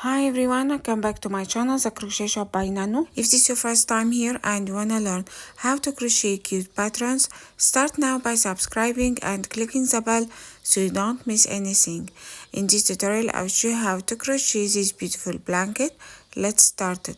Hi everyone, welcome back to my channel, The Crochet Shop by Nano. If this is your first time here and you wanna learn how to crochet cute patterns, start now by subscribing and clicking the bell so you don't miss anything. In this tutorial, I'll show you how to crochet this beautiful blanket. Let's start it.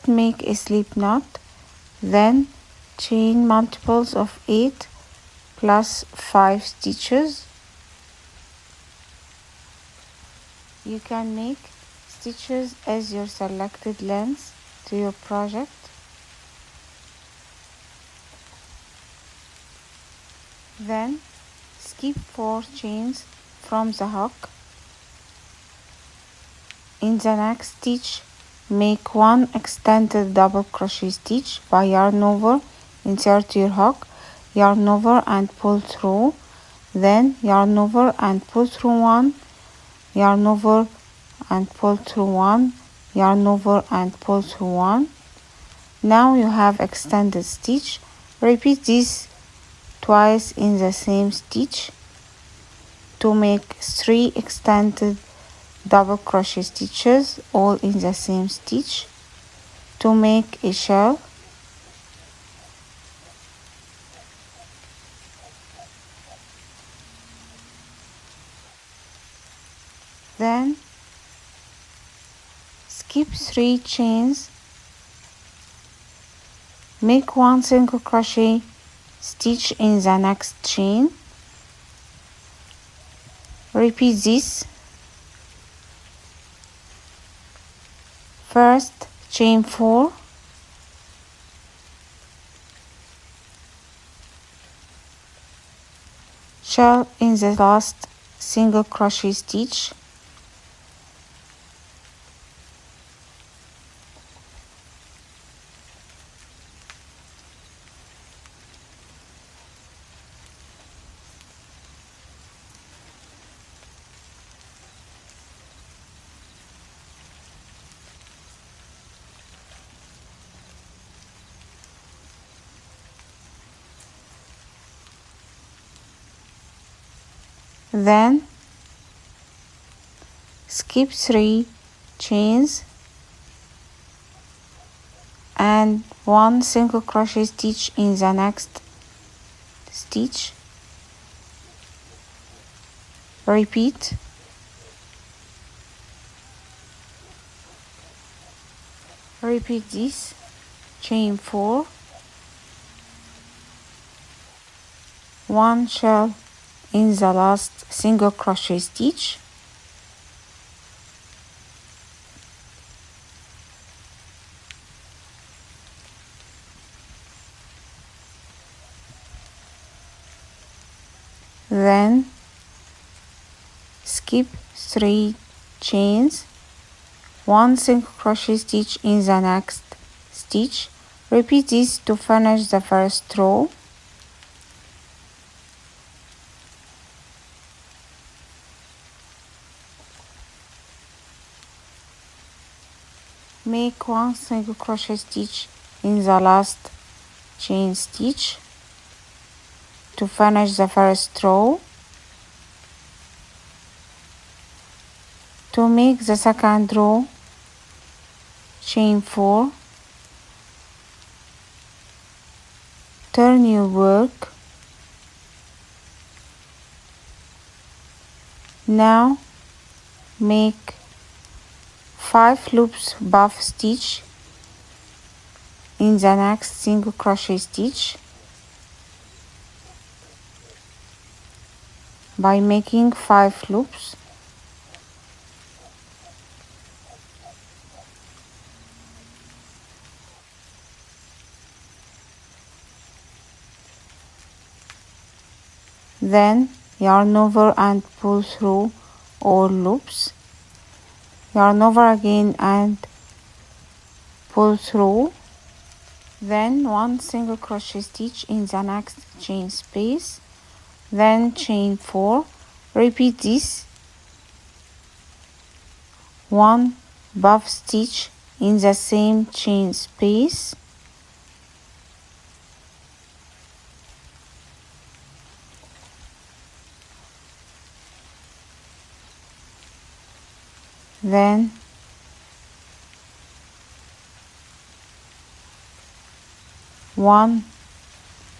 Make a slip knot, then chain multiples of 8 plus 5 stitches. You can make stitches as your selected length to your project. Then skip 4 chains from the hook. In the next stitch, make 1 extended double crochet stitch by yarn over, insert your hook, yarn over and pull through, then yarn over and pull through 1, yarn over and pull through 1, yarn over and pull through 1. Now you have extended stitch. Repeat this twice in the same stitch to make 3 extended double crochet stitches all in the same stitch to make a shell. Then skip 3 chains, make 1 single crochet stitch in the next chain. Repeat this. First chain 4, shell in the last single crochet stitch, then skip 3 chains and 1 single crochet stitch in the next stitch. Repeat. Repeat this. Chain 4, 1 shell in the last single crochet stitch, then skip 3 chains, 1 single crochet stitch in the next stitch. Repeat this to finish the first row. Make 1 single crochet stitch in the last chain stitch to finish the first row. To make the second row, chain 4, turn your work. Now make 5 loops buff stitch in the next single crochet stitch by making 5 loops. Then yarn over and pull through all loops, yarn over again and pull through, then 1 single crochet stitch in the next chain space, then chain 4. Repeat this. 1 buff stitch in the same chain space, then one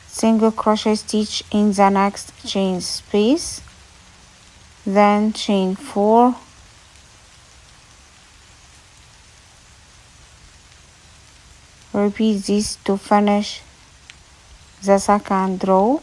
single crochet stitch in the next chain space, then chain 4, repeat this to finish the second row.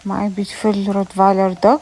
My beautiful Rottweiler dog.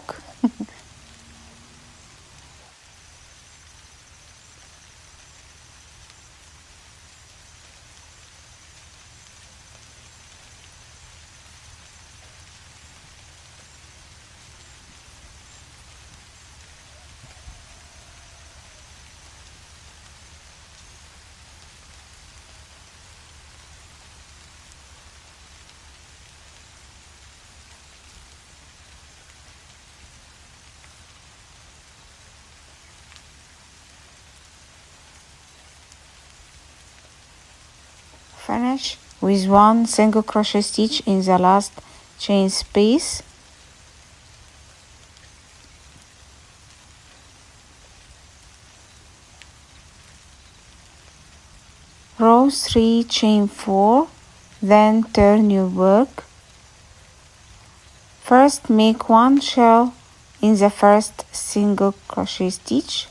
Finish with one single crochet stitch in the last chain space, row 3, chain 4, then turn your work. First make one shell in the first single crochet stitch,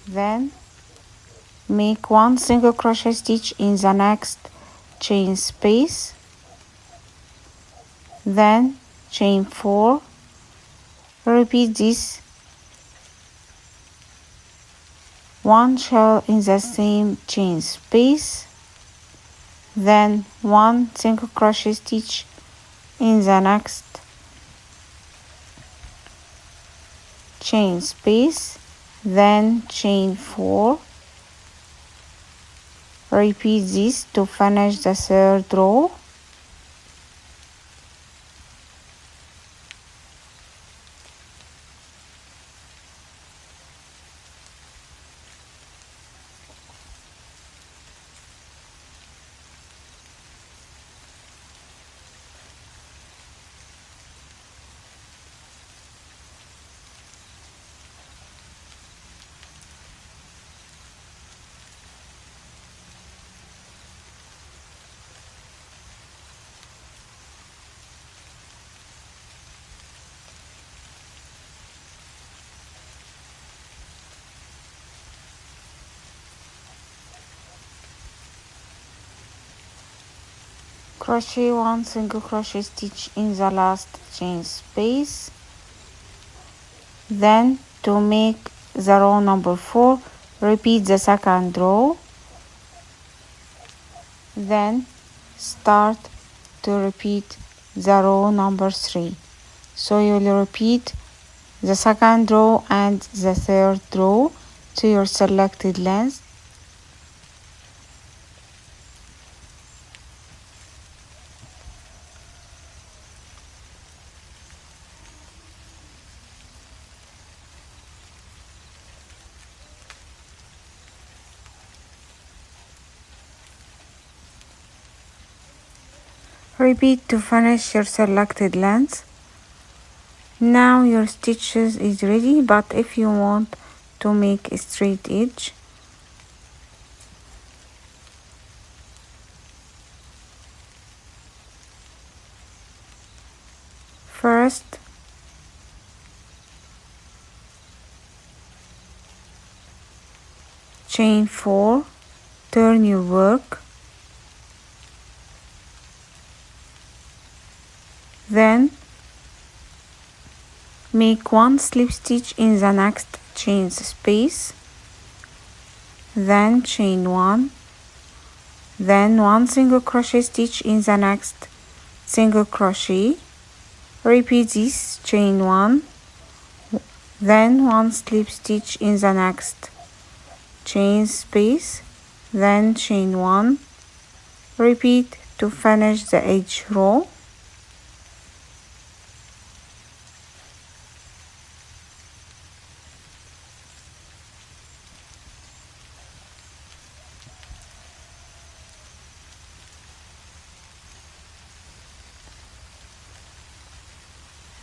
then make one single crochet stitch in the next chain space, then chain 4, repeat this, one shell in the same chain space, then one single crochet stitch in the next chain space, then chain 4, repeat this to finish the third row. Crochet one single crochet stitch in the last chain space, then to make the row number 4, repeat the second row, then start to repeat the row number 3. So you'll repeat the second row and the third row to your selected length. Repeat to finish your selected length. Now your stitches is ready, but if you want to make a straight edge, first chain 4, turn your work, then make one slip stitch in the next chain space, then chain 1, then one single crochet stitch in the next single crochet, repeat this, chain 1, then one slip stitch in the next chain space, then chain 1, repeat to finish the edge row.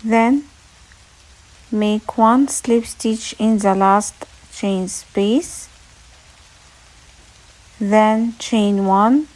Then make 1 slip stitch in the last chain space, then chain 1,